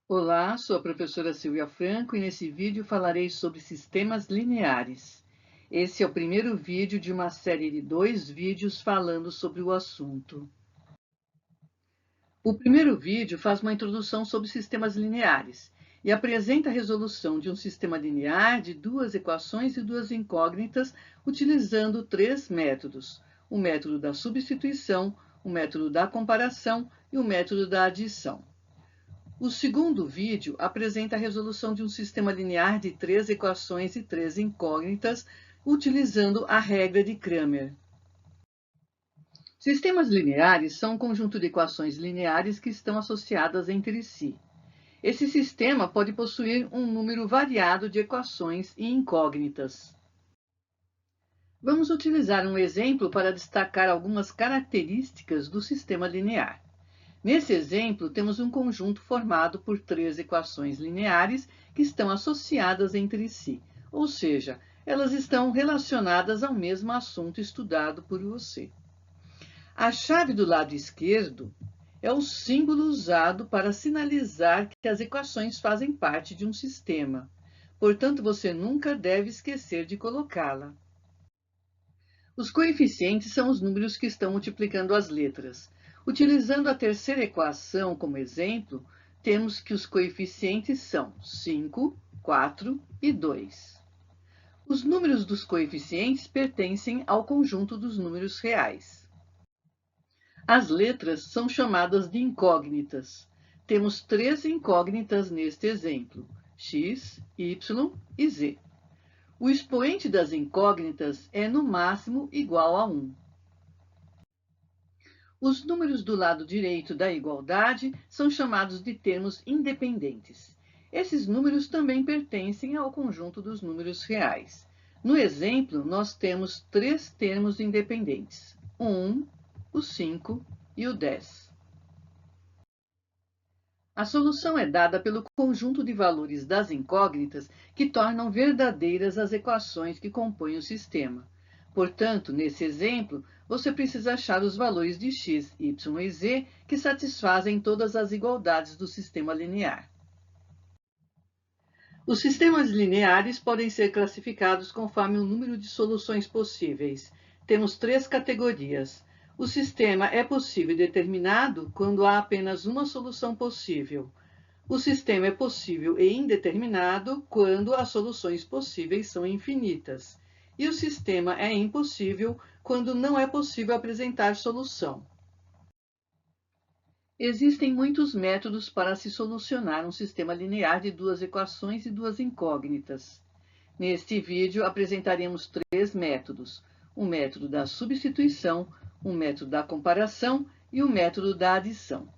Olá, sou a professora Silvia Franco e nesse vídeo falarei sobre sistemas lineares. Esse é o primeiro vídeo de uma série de 2 vídeos falando sobre o assunto. O primeiro vídeo faz uma introdução sobre sistemas lineares e apresenta a resolução de um sistema linear de 2 equações e 2 incógnitas utilizando 3 métodos: o método da substituição, o método da comparação e o método da adição. O segundo vídeo apresenta a resolução de um sistema linear de 3 equações e 3 incógnitas, utilizando a regra de Cramer. Sistemas lineares são um conjunto de equações lineares que estão associadas entre si. Esse sistema pode possuir um número variado de equações e incógnitas. Vamos utilizar um exemplo para destacar algumas características do sistema linear. Nesse exemplo, temos um conjunto formado por 3 equações lineares que estão associadas entre si, ou seja, elas estão relacionadas ao mesmo assunto estudado por você. A chave do lado esquerdo é o símbolo usado para sinalizar que as equações fazem parte de um sistema. Portanto, você nunca deve esquecer de colocá-la. Os coeficientes são os números que estão multiplicando as letras. Utilizando a terceira equação como exemplo, temos que os coeficientes são 5, 4 e 2. Os números dos coeficientes pertencem ao conjunto dos números reais. As letras são chamadas de incógnitas. Temos 3 incógnitas neste exemplo: x, y e z. O expoente das incógnitas é, no máximo, igual a 1. Os números do lado direito da igualdade são chamados de termos independentes. Esses números também pertencem ao conjunto dos números reais. No exemplo, nós temos 3 termos independentes: o 1, o 5 e o 10. A solução é dada pelo conjunto de valores das incógnitas que tornam verdadeiras as equações que compõem o sistema. Portanto, nesse exemplo, você precisa achar os valores de x, y e z que satisfazem todas as igualdades do sistema linear. Os sistemas lineares podem ser classificados conforme o número de soluções possíveis. Temos 3 categorias. O sistema é possível e determinado quando há apenas uma solução possível. O sistema é possível e indeterminado quando as soluções possíveis são infinitas. E o sistema é impossível quando não é possível apresentar solução. Existem muitos métodos para se solucionar um sistema linear de 2 equações e 2 incógnitas. Neste vídeo, apresentaremos 3 métodos: o método da substituição, o método da comparação e o método da adição.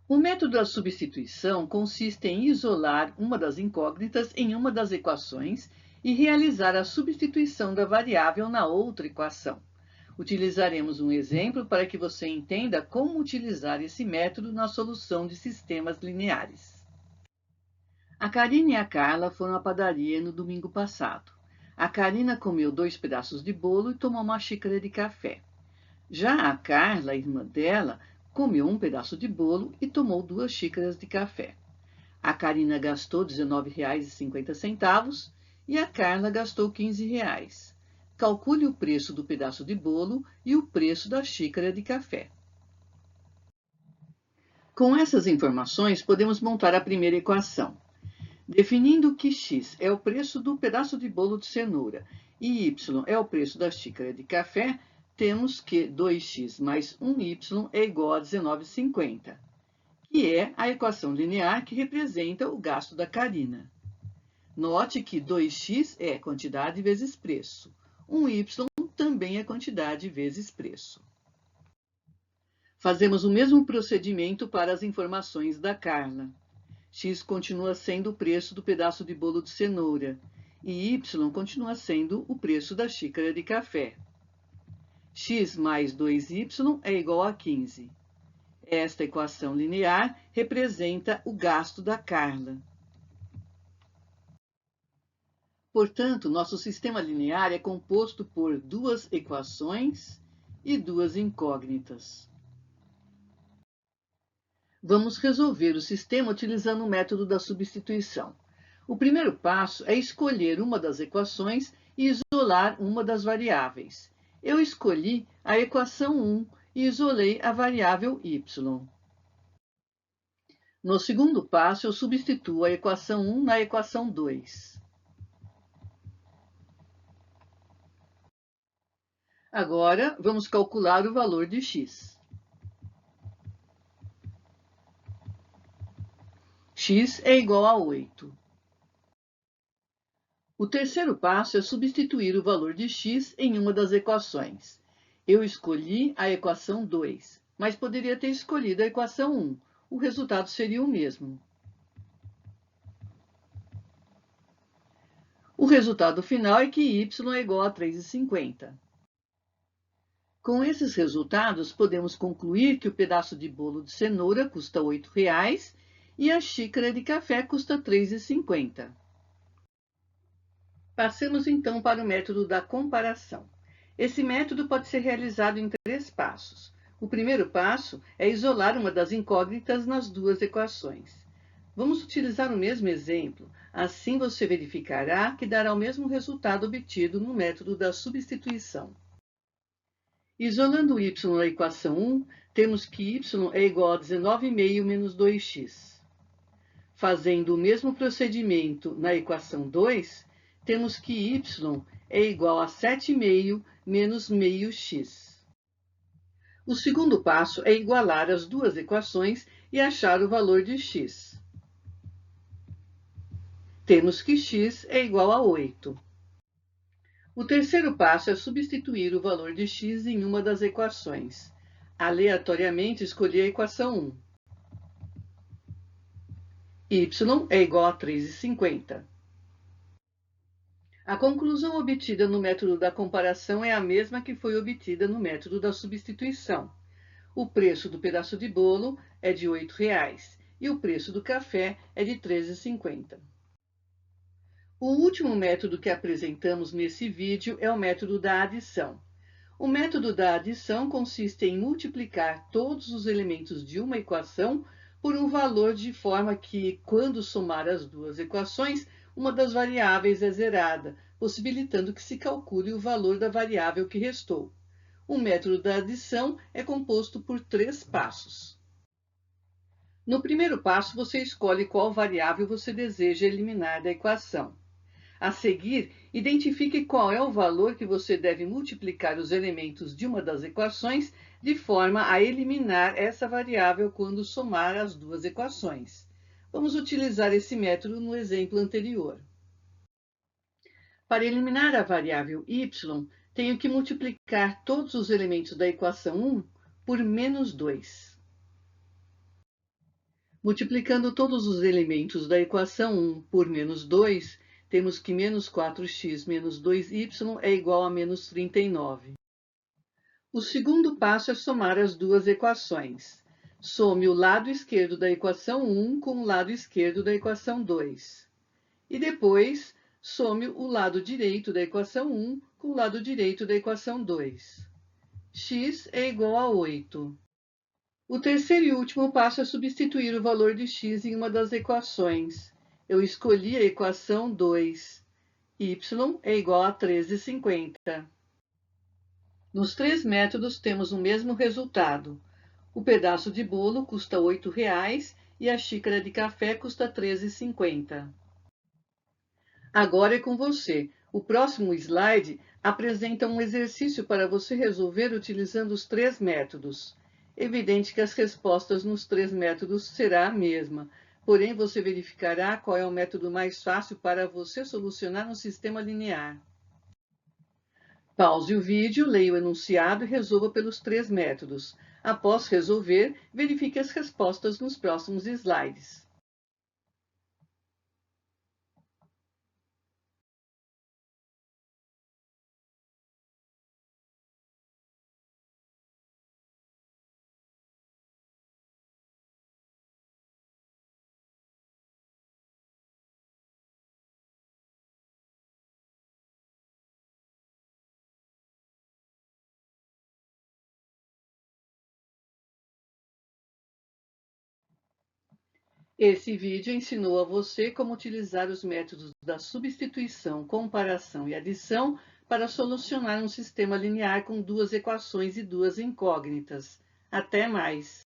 O método da substituição consiste em isolar uma das incógnitas em uma das equações e realizar a substituição da variável na outra equação. Utilizaremos um exemplo para que você entenda como utilizar esse método na solução de sistemas lineares. A Karina e a Carla foram à padaria no domingo passado. A Karina comeu 2 pedaços de bolo e tomou uma xícara de café. Já a Carla, a irmã dela, comeu um pedaço de bolo e tomou 2 xícaras de café. A Karina gastou R$ 19,50 e a Carla gastou R$ 15. Calcule o preço do pedaço de bolo e o preço da xícara de café. Com essas informações, podemos montar a primeira equação. Definindo que x é o preço do pedaço de bolo de cenoura e y é o preço da xícara de café, temos que 2x mais 1y é igual a 19,50, que é a equação linear que representa o gasto da Karina. Note que 2x é quantidade vezes preço. 1y também é quantidade vezes preço. Fazemos o mesmo procedimento para as informações da Carla. X continua sendo o preço do pedaço de bolo de cenoura e y continua sendo o preço da xícara de café. X mais 2y é igual a 15. Esta equação linear representa o gasto da Carla. Portanto, nosso sistema linear é composto por 2 equações e 2 incógnitas. Vamos resolver o sistema utilizando o método da substituição. O primeiro passo é escolher uma das equações e isolar uma das variáveis. Eu escolhi a equação 1 e isolei a variável y. No segundo passo, eu substituo a equação 1 na equação 2. Agora, vamos calcular o valor de x. X é igual a 8. O terceiro passo é substituir o valor de x em uma das equações. Eu escolhi a equação 2, mas poderia ter escolhido a equação 1. O resultado seria o mesmo. O resultado final é que y é igual a 3,50. Com esses resultados, podemos concluir que o pedaço de bolo de cenoura custa R$ 8,00 e a xícara de café custa R$ 3,50. Passemos então para o método da comparação. Esse método pode ser realizado em 3 passos. O primeiro passo é isolar uma das incógnitas nas duas equações. Vamos utilizar o mesmo exemplo, assim você verificará que dará o mesmo resultado obtido no método da substituição. Isolando y na equação 1, temos que y é igual a 19,5 menos 2x. Fazendo o mesmo procedimento na equação 2, temos que y é igual a 7,5 menos meio x. O segundo passo é igualar as duas equações e achar o valor de x. Temos que x é igual a 8. O terceiro passo é substituir o valor de x em uma das equações. Aleatoriamente, escolhi a equação 1. Y é igual a 3,50. A conclusão obtida no método da comparação é a mesma que foi obtida no método da substituição. O preço do pedaço de bolo é de R$ 8,00 e o preço do café é de R$ 13,50. O último método que apresentamos nesse vídeo é o método da adição. O método da adição consiste em multiplicar todos os elementos de uma equação por um valor de forma que, quando somar as duas equações, uma das variáveis é zerada, possibilitando que se calcule o valor da variável que restou. O método da adição é composto por 3 passos. No primeiro passo, você escolhe qual variável você deseja eliminar da equação. A seguir, identifique qual é o valor que você deve multiplicar os elementos de uma das equações de forma a eliminar essa variável quando somar as duas equações. Vamos utilizar esse método no exemplo anterior. Para eliminar a variável y, tenho que multiplicar todos os elementos da equação 1 por menos 2. Multiplicando todos os elementos da equação 1 por menos 2, temos que menos 4x menos 2y é igual a menos 39. O segundo passo é somar as duas equações. Some o lado esquerdo da equação 1 com o lado esquerdo da equação 2. E depois, some o lado direito da equação 1 com o lado direito da equação 2. X é igual a 8. O terceiro e último passo é substituir o valor de x em uma das equações. Eu escolhi a equação 2. Y é igual a 13,50. Nos 3 métodos, temos o mesmo resultado. O pedaço de bolo custa R$ 8,00 e a xícara de café custa R$ 13,50. Agora é com você. O próximo slide apresenta um exercício para você resolver utilizando os 3 métodos. Evidente que as respostas nos 3 métodos será a mesma, porém você verificará qual é o método mais fácil para você solucionar um sistema linear. Pause o vídeo, leia o enunciado e resolva pelos 3 métodos. Após resolver, verifique as respostas nos próximos slides. Esse vídeo ensinou a você como utilizar os métodos da substituição, comparação e adição para solucionar um sistema linear com duas equações e duas incógnitas. Até mais!